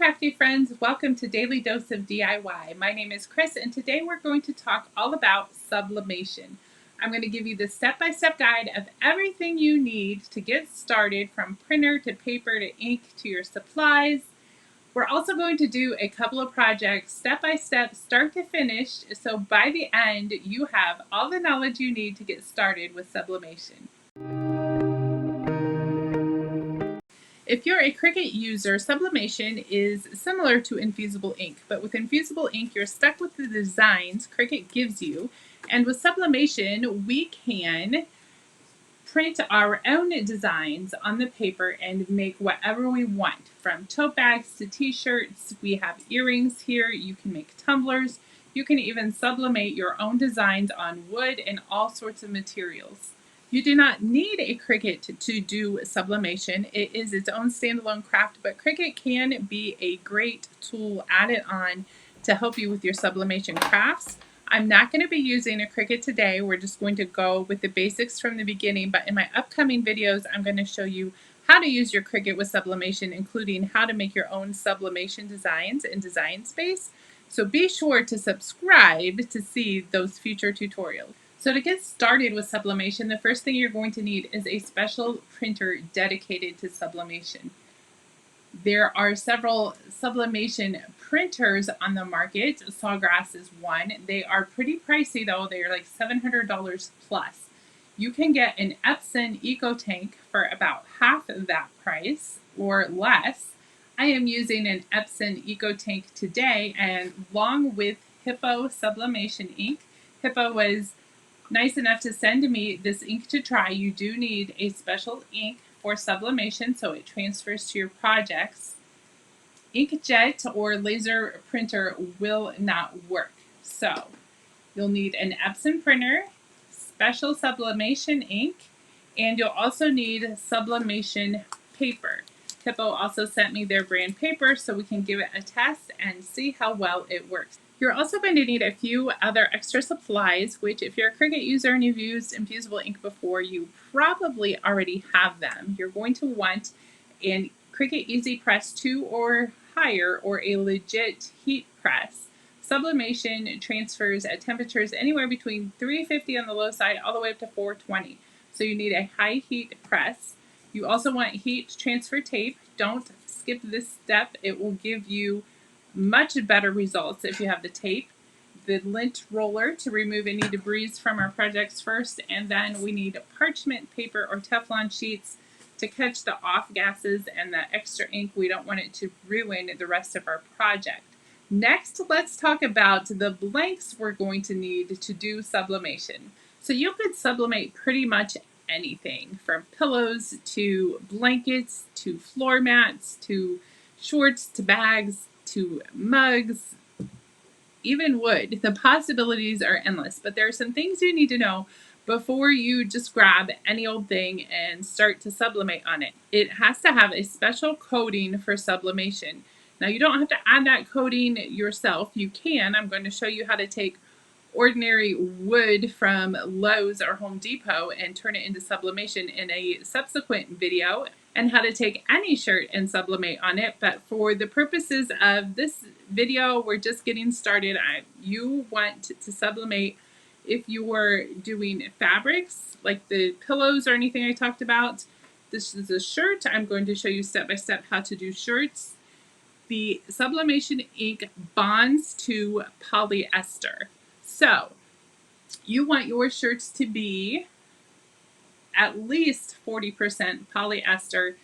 crafty friends, welcome to Daily Dose of DIY. My name is Chris and today we're going to talk all about sublimation. I'm going to give you the step-by-step guide of everything you need to get started, from printer to paper to ink to your supplies. We're also going to do a couple of projects step-by-step, start to finish, so by the end you have all the knowledge you need to get started with sublimation. If you're a Cricut user, sublimation is similar to infusible ink, but with infusible ink, you're stuck with the designs Cricut gives you, and with sublimation, we can print our own designs on the paper and make whatever we want, from tote bags to t-shirts. We have earrings here. You can make tumblers. You can even sublimate your own designs on wood and all sorts of materials. You do not need a Cricut to do sublimation. It is its own standalone craft, but Cricut can be a great tool added on to help you with your sublimation crafts. I'm not going to be using a Cricut today. We're just going to go with the basics from the beginning, but in my upcoming videos, I'm going to show you how to use your Cricut with sublimation, including how to make your own sublimation designs in Design Space. So be sure to subscribe to see those future tutorials. So to get started with sublimation, the first thing you're going to need is a special printer dedicated to sublimation. There are several sublimation printers on the market. Sawgrass is one. They are pretty pricey though. They are like $700 plus. You can get an Epson EcoTank for about half of that price or less. I am using an Epson EcoTank today, and along with Hippo sublimation ink. Hippo was nice enough to send me this ink to try. You do need a special ink for sublimation so it transfers to your projects. Inkjet or laser printer will not work. So you'll need an Epson printer, special sublimation ink, and you'll also need sublimation paper. Hippo also sent me their brand paper so we can give it a test and see how well it works. You're also going to need a few other extra supplies, which if you're a Cricut user and you've used infusible ink before, you probably already have them. You're going to want a Cricut Easy Press 2 or higher, or a legit heat press. Sublimation transfers at temperatures anywhere between 350 on the low side all the way up to 420. So you need a high heat press. You also want heat transfer tape. Don't skip this step. It will give you much better results if you have the tape. The lint roller to remove any debris from our projects first, and then we need parchment paper or Teflon sheets to catch the off gases and the extra ink. We don't want it to ruin the rest of our project. Next, let's talk about the blanks we're going to need to do sublimation. So you could sublimate pretty much anything, from pillows to blankets to floor mats to shorts to bags to mugs, even wood. The possibilities are endless, but there are some things you need to know before you just grab any old thing and start to sublimate on it. It has to have a special coating for sublimation. Now you don't have to add that coating yourself. You can. I'm going to show you how to take ordinary wood from Lowe's or Home Depot and turn it into sublimation in a subsequent video, and how to take any shirt and sublimate on it. But for the purposes of this video, we're just getting started. You want to sublimate if you were doing fabrics like the pillows or anything I talked about. This is a shirt. I'm going to show you step by step how to do shirts. The sublimation ink bonds to polyester. So you want your shirts to be at least 40% polyester.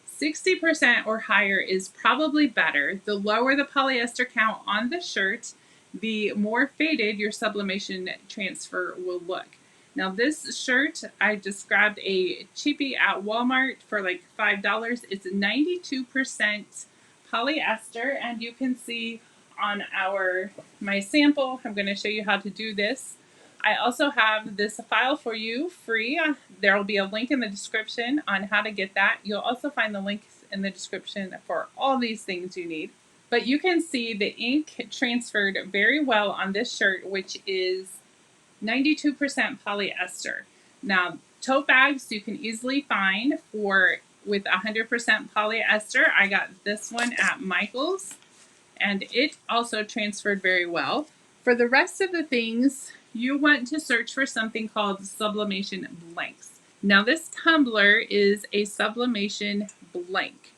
60% or higher is probably better. The lower the polyester count on the shirt, the more faded your sublimation transfer will look. Now this shirt, I just grabbed a cheapie at Walmart for like $5. It's 92% polyester, and you can see on my sample, I'm going to show you how to do this. I also have this file for you free. There will be a link in the description on how to get that. You'll also find the links in the description for all these things you need. But you can see the ink transferred very well on this shirt, which is 92% polyester. Now, tote bags you can easily find for with 100% polyester. I got this one at Michael's, and it also transferred very well. For the rest of the things, you want to search for something called Sublimation blanks. Now this tumbler is a Sublimation blank.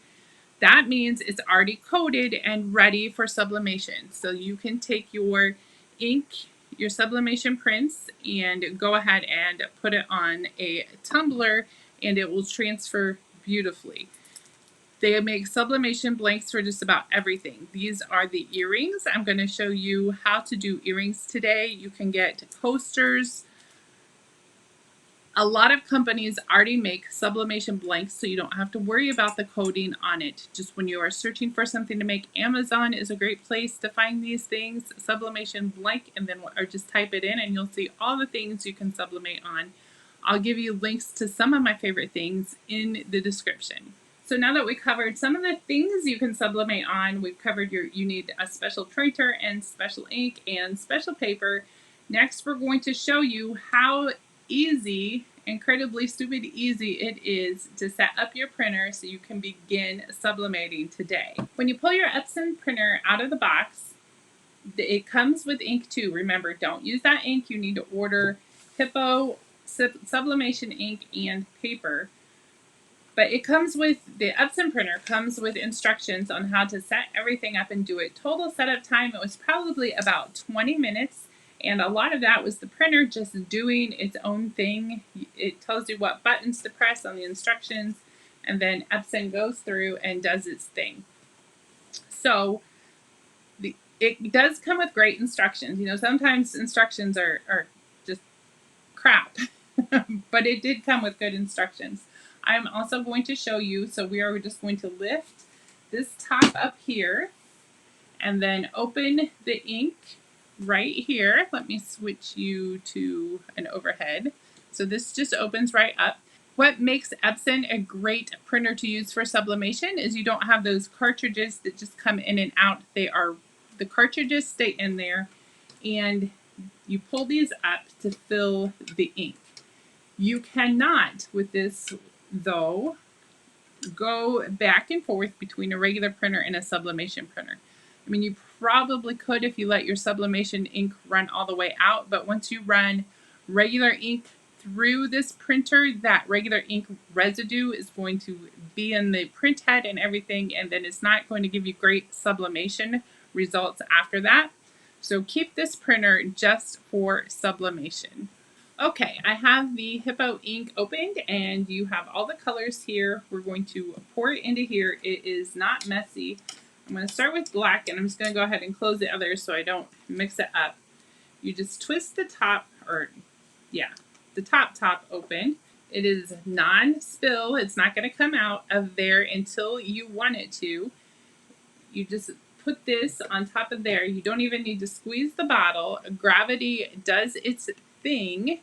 That means it's already coated and ready for sublimation. So you can take your ink, your sublimation prints, and go ahead and put it on a tumbler and it will transfer beautifully. They make sublimation blanks for just about everything. These are the earrings. I'm going to show you how to do earrings today. You can get coasters. A lot of companies already make sublimation blanks, so you don't have to worry about the coating on it. Just when you are searching for something to make, Amazon is a great place to find these things, sublimation blank, and then or just type it in and you'll see all the things you can sublimate on. I'll give you links to some of my favorite things in the description. So now that we covered some of the things you can sublimate on, we've covered you need a special printer and special ink and special paper. Next, we're going to show you how easy, incredibly stupid easy it is to set up your printer so you can begin sublimating today. When you pull your Epson printer out of the box, it comes with ink too. Remember, don't use that ink. You need to order Hippo sublimation ink and paper. But it comes with, the Epson printer comes with instructions on how to set everything up and do it. Total setup time, it was probably about 20 minutes. And a lot of that was the printer just doing its own thing. It tells you what buttons to press on the instructions, and then Epson goes through and does its thing. So it does come with great instructions. You know, sometimes instructions are just crap, but it did come with good instructions. I'm also going to show you, so we are just going to lift this top up here and then open the ink right here. Let me switch you to an overhead. So this just opens right up. What makes Epson a great printer to use for sublimation is you don't have those cartridges that just come in and out. The cartridges stay in there, and you pull these up to fill the ink. You cannot, with this though, go back and forth between a regular printer and a sublimation printer. I mean, you probably could if you let your sublimation ink run all the way out, but once you run regular ink through this printer, that regular ink residue is going to be in the print head and everything, and then it's not going to give you great sublimation results after that. So keep this printer just for sublimation. Okay, I have the Hippo ink opened and you have all the colors here. We're going to pour it into here. It is not messy. I'm going to start with black, and I'm just going to go ahead and close the others so I don't mix it up. You just twist the top, the top open. It is non-spill. It's not going to come out of there until you want it to. You just put this on top of there. You don't even need to squeeze the bottle. Gravity does its thing,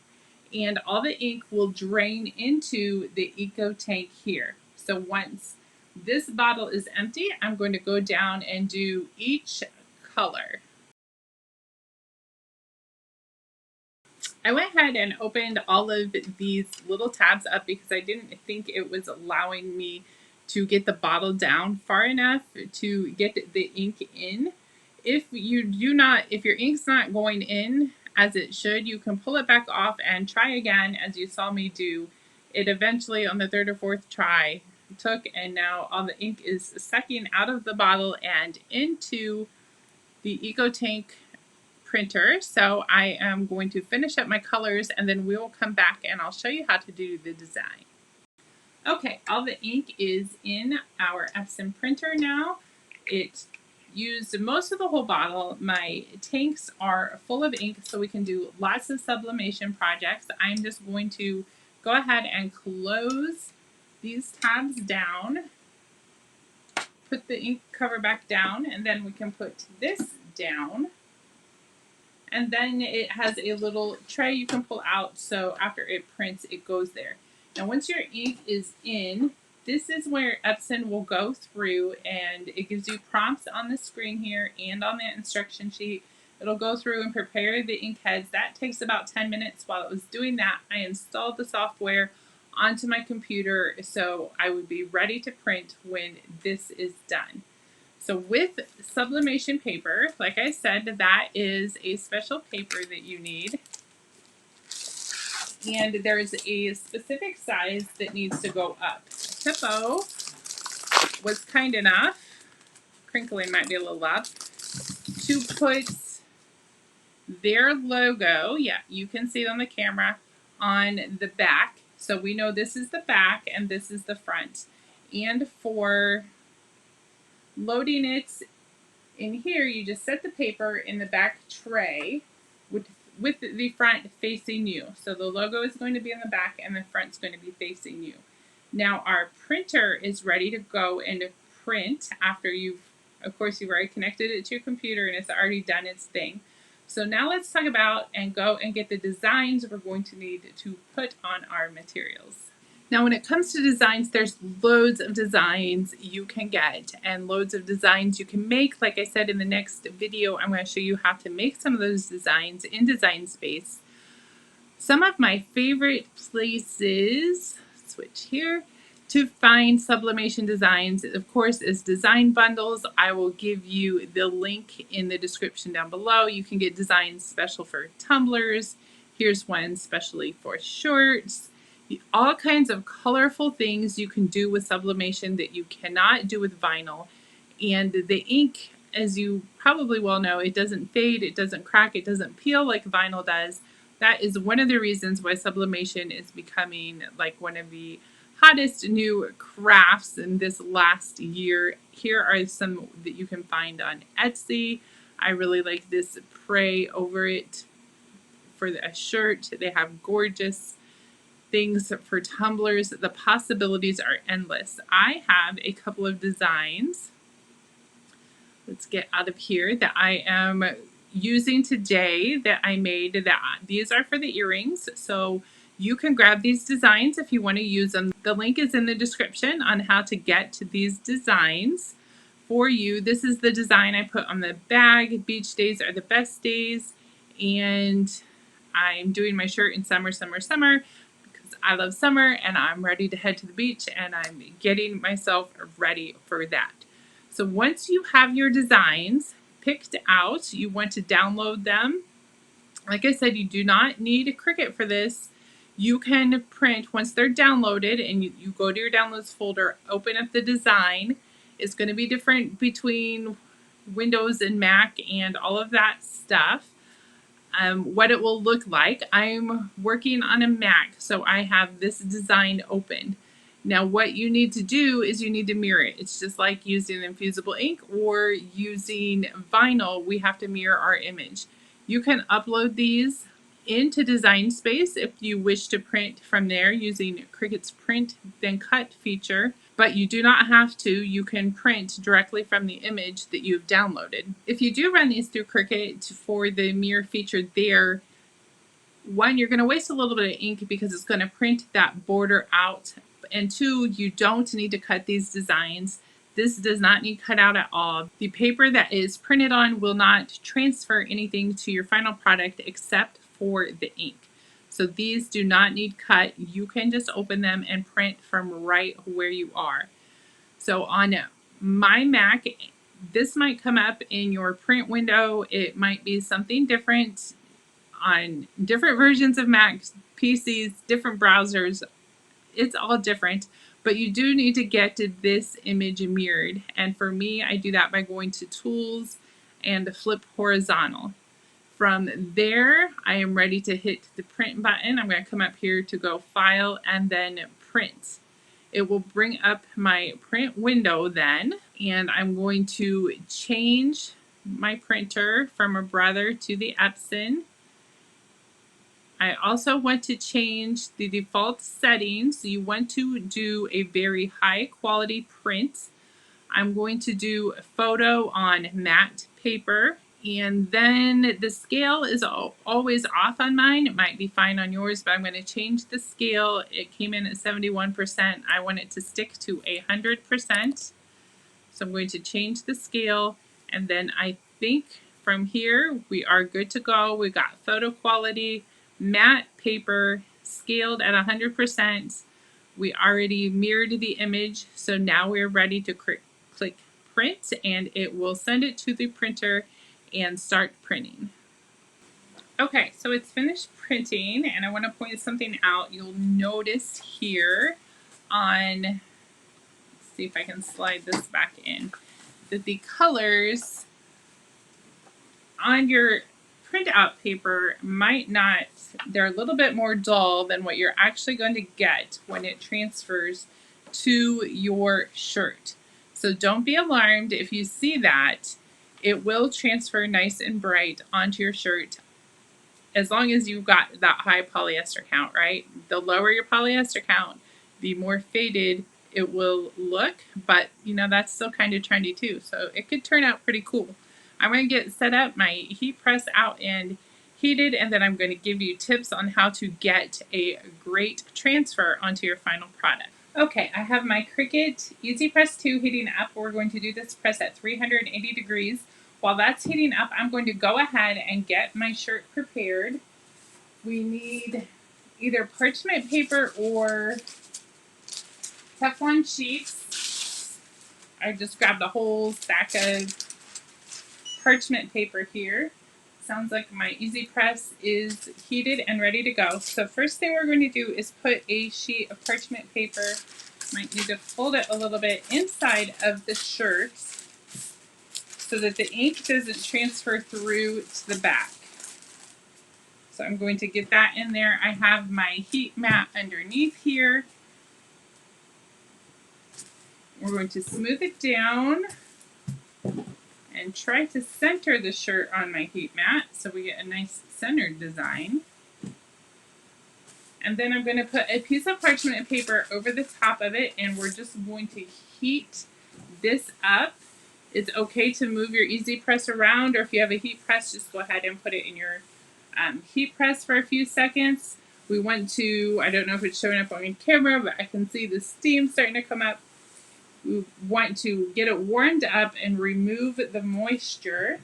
and all the ink will drain into the eco tank here. So once this bottle is empty, I'm going to go down and do each color. I went ahead and opened all of these little tabs up because I didn't think it was allowing me to get the bottle down far enough to get the ink in. If your ink's not going in as it should, you can pull it back off and try again, as you saw me do. It eventually, on the third or fourth try, took, and now all the ink is sucking out of the bottle and into the Eco Tank printer. So I am going to finish up my colors, and then we will come back and I'll show you how to do the design. Okay, all the ink is in our Epson printer now. It used most of the whole bottle. My tanks are full of ink, so we can do lots of sublimation projects. I'm just going to go ahead and close these tabs down, put the ink cover back down, and then we can put this down. And then it has a little tray you can pull out, so after it prints, it goes there. Now once your ink is in, this is where Epson will go through, and it gives you prompts on the screen here and on the instruction sheet. It'll go through and prepare the ink heads. That takes about 10 minutes. While it was doing that, I installed the software onto my computer so I would be ready to print when this is done. So with sublimation paper, like I said, that is a special paper that you need. And there's a specific size that needs to go up. Hippo was kind enough, crinkling might be a little up, to put their logo, yeah, you can see it on the camera, on the back. So we know this is the back and this is the front. And for loading it in here, you just set the paper in the back tray with the front facing you. So the logo is going to be in the back and the front's going to be facing you. Now our printer is ready to go and print after of course, you've already connected it to your computer and it's already done its thing. So now let's talk about and go and get the designs we're going to need to put on our materials. Now, when it comes to designs, there's loads of designs you can get and loads of designs you can make. Like I said, in the next video, I'm going to show you how to make some of those designs in Design Space. Some of my favorite places, switch here, to find sublimation designs, of course, is design bundles. I will give you the link in the description down below. You can get designs special for tumblers. Here's one specially for shirts. All kinds of colorful things you can do with sublimation that you cannot do with vinyl. And the ink, as you probably well know, it doesn't fade, it doesn't crack, it doesn't peel like vinyl does. That is one of the reasons why sublimation is becoming like one of the hottest new crafts in this last year. Here are some that you can find on Etsy. I really like this Pray Over It for a shirt. They have gorgeous things for tumblers. The possibilities are endless. I have a couple of designs. Let's get out of here that I am using today that I made. These are for the earrings. So you can grab these designs if you want to use them. The link is in the description on how to get to these designs for you. This is the design I put on the bag. Beach days are the best days. And I'm doing my shirt in summer, summer, summer. I love summer and I'm ready to head to the beach and I'm getting myself ready for that. So once you have your designs picked out, you want to download them. Like I said, you do not need a Cricut for this. You can print once they're downloaded and you go to your downloads folder, open up the design. It's going to be different between Windows and Mac and all of that stuff. What it will look like. I'm working on a Mac, so I have this design open. Now what you need to do is you need to mirror it. It's just like using infusible ink or using vinyl. We have to mirror our image. You can upload these into Design Space if you wish to print from there using Cricut's Print Then Cut feature, but you do not have to. You can print directly from the image that you've downloaded. If you do run these through Cricut for the mirror feature there, one, you're going to waste a little bit of ink because it's going to print that border out, and two, you don't need to cut these designs. This does not need cut out at all. The paper that is printed on will not transfer anything to your final product except for the ink. So these do not need cut. You can just open them and print from right where you are. So on my Mac, this might come up in your print window. It might be something different on different versions of Macs, PCs, different browsers. It's all different, but you do need to get to this image mirrored. And for me, I do that by going to Tools and Flip Horizontal. From there, I am ready to hit the print button. I'm going to come up here to go File and then Print. It will bring up my print window then, and I'm going to change my printer from a Brother to the Epson. I also want to change the default settings. You want to do a very high quality print. I'm going to do a photo on matte paper, and then the scale is always off on mine. It might be fine on yours, but I'm going to change the scale. It came in at 71%. I want it to stick to 100%. So I'm going to change the scale, and then I think from here we are good to go. We got photo quality, matte paper, scaled at 100%. We already mirrored the image, so now we're ready to click print, and it will send it to the printer and start printing. Okay, so it's finished printing, and I want to point something out. You'll notice here on, let's see if I can slide this back in, that the colors on your printout paper might not, they're a little bit more dull than what you're actually going to get when it transfers to your shirt. So don't be alarmed if you see that. It will transfer nice and bright onto your shirt as long as you've got that high polyester count, right? The lower your polyester count, the more faded it will look, but you know, that's still kind of trendy too. So it could turn out pretty cool. I'm going to get set up, my heat press out and heated, and then I'm going to give you tips on how to get a great transfer onto your final product. Okay, I have my Cricut Easy Press 2 heating up. We're going to do this press at 380 degrees. While that's heating up, I'm going to go ahead and get my shirt prepared. We need either parchment paper or Teflon sheets. I just grabbed a whole stack of parchment paper here. Sounds like my Easy Press is heated and ready to go. So first thing we're going to do is put a sheet of parchment paper, might need to fold it a little bit, inside of the shirt so that the ink doesn't transfer through to the back. So I'm going to get that in there. I have my heat mat underneath here. We're going to smooth it down and try to center the shirt on my heat mat so we get a nice centered design. And then I'm going to put a piece of parchment paper over the top of it, and we're just going to heat this up. It's okay to move your Easy Press around, or if you have a heat press, just go ahead and put it in your heat press for a few seconds. We want to, I don't know if it's showing up on camera, but I can see the steam starting to come up. We want to get it warmed up and remove the moisture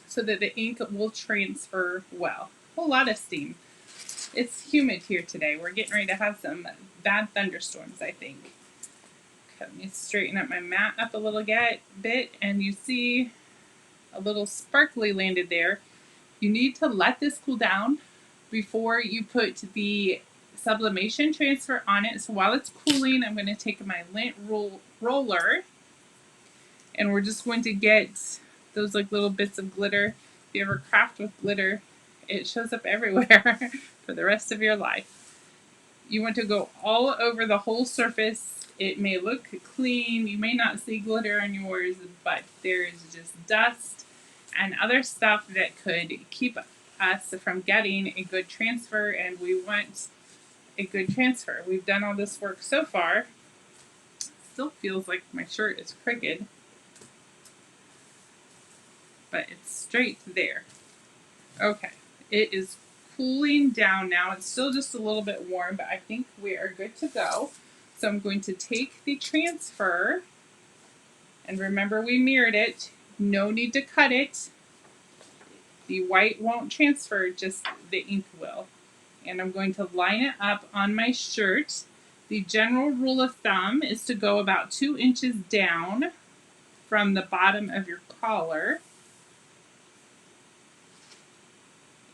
so that the ink will transfer well. A whole lot of steam. It's humid here today. We're getting ready to have some bad thunderstorms, I think. Okay, let me straighten up my mat up a little bit, and you see a little sparkly landed there. You need to let this cool down before you put the sublimation transfer on it. So while it's cooling, I'm going to take my lint roller, and we're just going to get those like little bits of glitter. If you ever craft with glitter, it shows up everywhere for the rest of your life. You want to go all over the whole surface. It may look clean. You may not see glitter on yours, but there's just dust and other stuff that could keep us from getting a good transfer, and we want a good transfer. We've done all this work so far. Still feels like my shirt is crooked, but it's straight there. Okay, it is cooling down now. It's still just a little bit warm, but I think we are good to go. So I'm going to take the transfer, and remember we mirrored it. No need to cut it. The white won't transfer, just the ink will. And I'm going to line it up on my shirt. The general rule of thumb is to go about 2 inches down from the bottom of your collar.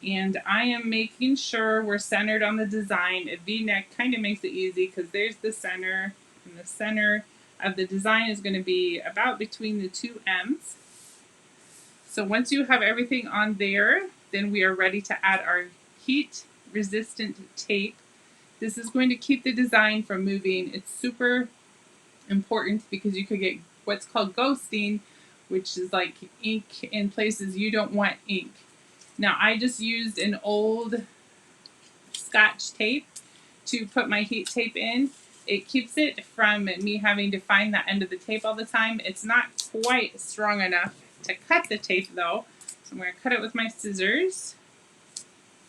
And I am making sure we're centered on the design. A V-neck kind of makes it easy because there's the center, and the center of the design is going to be about between the 2 M's. So once you have everything on there, then we are ready to add our heat-resistant tape. This is going to keep the design from moving. It's super important because you could get what's called ghosting, which is like ink in places you don't want ink. Now I just used an old Scotch tape to put my heat tape in. It keeps it from me having to find that end of the tape all the time. It's not quite strong enough to cut the tape though. So I'm going to cut it with my scissors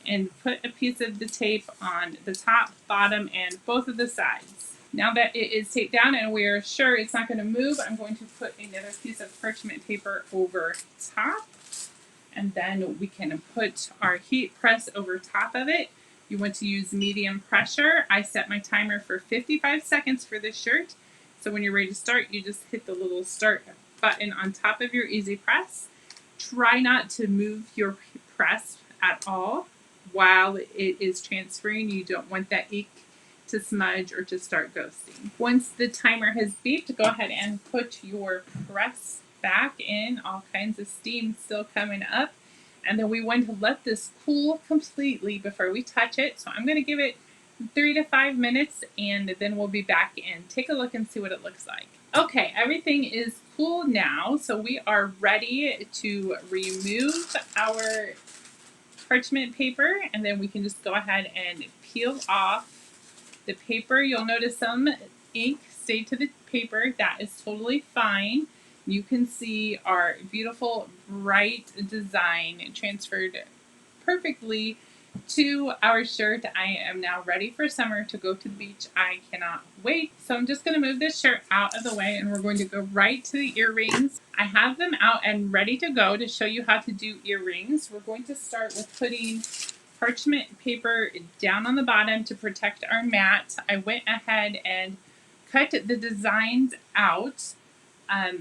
and put a piece of the tape on the top, bottom, and both of the sides. Now that it is taped down and we're sure it's not going to move, I'm going to put another piece of parchment paper over top. And then we can put our heat press over top of it. You want to use medium pressure. I set my timer for 55 seconds for this shirt. So when you're ready to start, you just hit the little start button on top of your easy press. Try not to move your press at all while it is transferring. You don't want that ink to smudge or to start ghosting. Once the timer has beeped, go ahead and put your press back in. All kinds of steam still coming up. And then we want to let this cool completely before we touch it. So I'm going to give it 3 to 5 minutes and then we'll be back and take a look and see what it looks like. Okay, everything is cool now, so we are ready to remove our parchment paper, and then we can just go ahead and peel off the paper. You'll notice some ink stayed to the paper. That is totally fine. You can see our beautiful bright design transferred perfectly to our shirt. I am now ready for summer to go to the beach. I cannot wait. So I'm just going to move this shirt out of the way and we're going to go right to the earrings. I have them out and ready to go to show you how to do earrings. We're going to start with putting parchment paper down on the bottom to protect our mat. I went ahead and cut the designs out.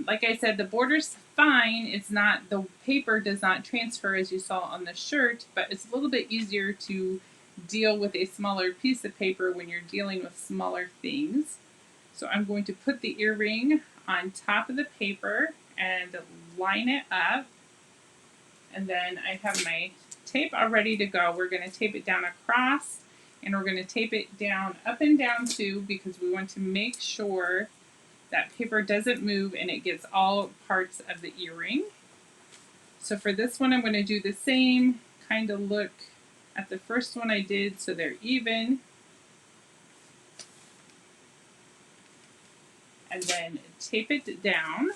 Like I said, the border's fine. It's not, the paper does not transfer as you saw on the shirt, but it's a little bit easier to deal with a smaller piece of paper when you're dealing with smaller things. So I'm going to put the earring on top of the paper and line it up. And then I have my tape all ready to go. We're going to tape it down across and we're going to tape it down up and down too, because we want to make sure that paper doesn't move and it gets all parts of the earring. So for this one, I'm going to do the same kind of look at the first one I did so they're even. And then tape it down.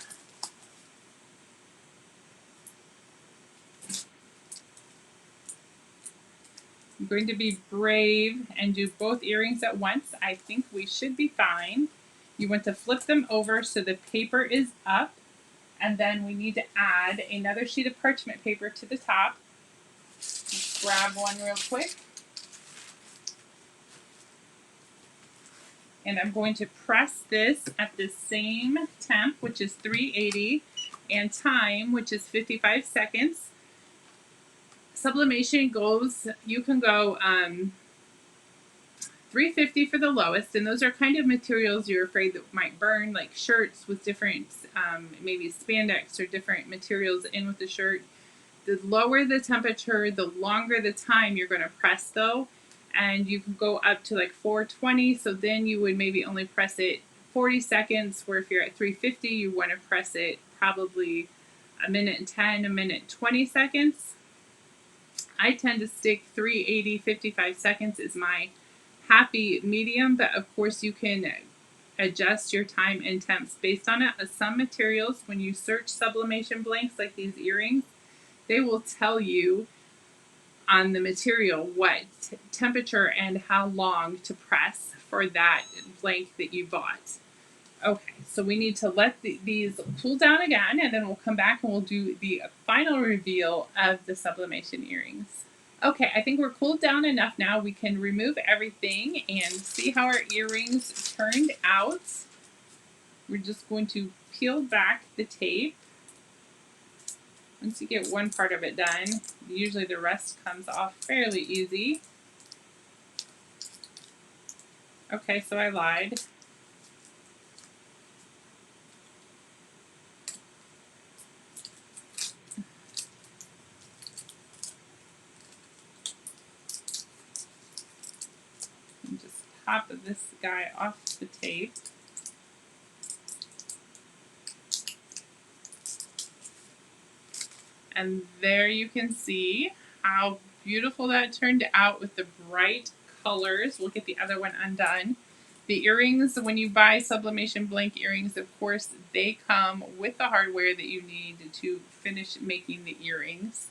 I'm going to be brave and do both earrings at once. I think we should be fine. You want to flip them over so the paper is up, and then we need to add another sheet of parchment paper to the top. Just grab one real quick. And I'm going to press this at the same temp, which is 380, and time, which is 55 seconds. Sublimation goes, you can go 350 for the lowest, and those are kind of materials you're afraid that might burn, like shirts with different, maybe spandex or different materials in with the shirt. The lower the temperature, the longer the time you're going to press though, and you can go up to like 420, so then you would maybe only press it 40 seconds, where if you're at 350, you want to press it probably a minute and 10, a minute 20 seconds. I tend to stick 380, 55 seconds is my happy medium, but of course you can adjust your time and temps based on it. Some materials, when you search sublimation blanks like these earrings, they will tell you on the material what temperature and how long to press for that blank that you bought. Okay, so we need to let these cool down again, and then we'll come back and we'll do the final reveal of the sublimation earrings. Okay, I think we're cooled down enough now. We can remove everything and see how our earrings turned out. We're just going to peel back the tape. Once you get one part of it done, usually the rest comes off fairly easy. Okay, so I lied. And just pop this guy off the tape. And there you can see how beautiful that turned out with the bright colors. We'll get the other one undone. The earrings, when you buy sublimation blank earrings, of course, they come with the hardware that you need to finish making the earrings.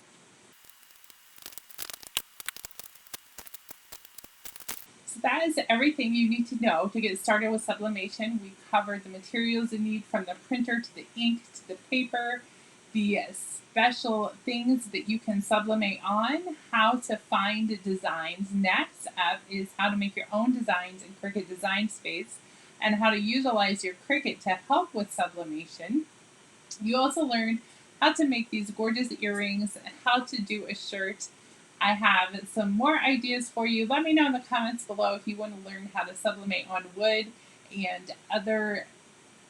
So that is everything you need to know to get started with sublimation. We covered the materials you need, from the printer to the ink to the paper, the special things that you can sublimate on, how to find designs. Next up is how to make your own designs in Cricut Design Space and how to utilize your Cricut to help with sublimation. You also learned how to make these gorgeous earrings, how to do a shirt. I have some more ideas for you. Let me know in the comments below if you want to learn how to sublimate on wood and other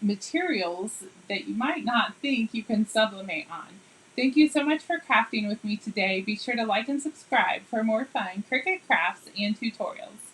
materials that you might not think you can sublimate on. Thank you so much for crafting with me today. Be sure to like and subscribe for more fun Cricut crafts and tutorials.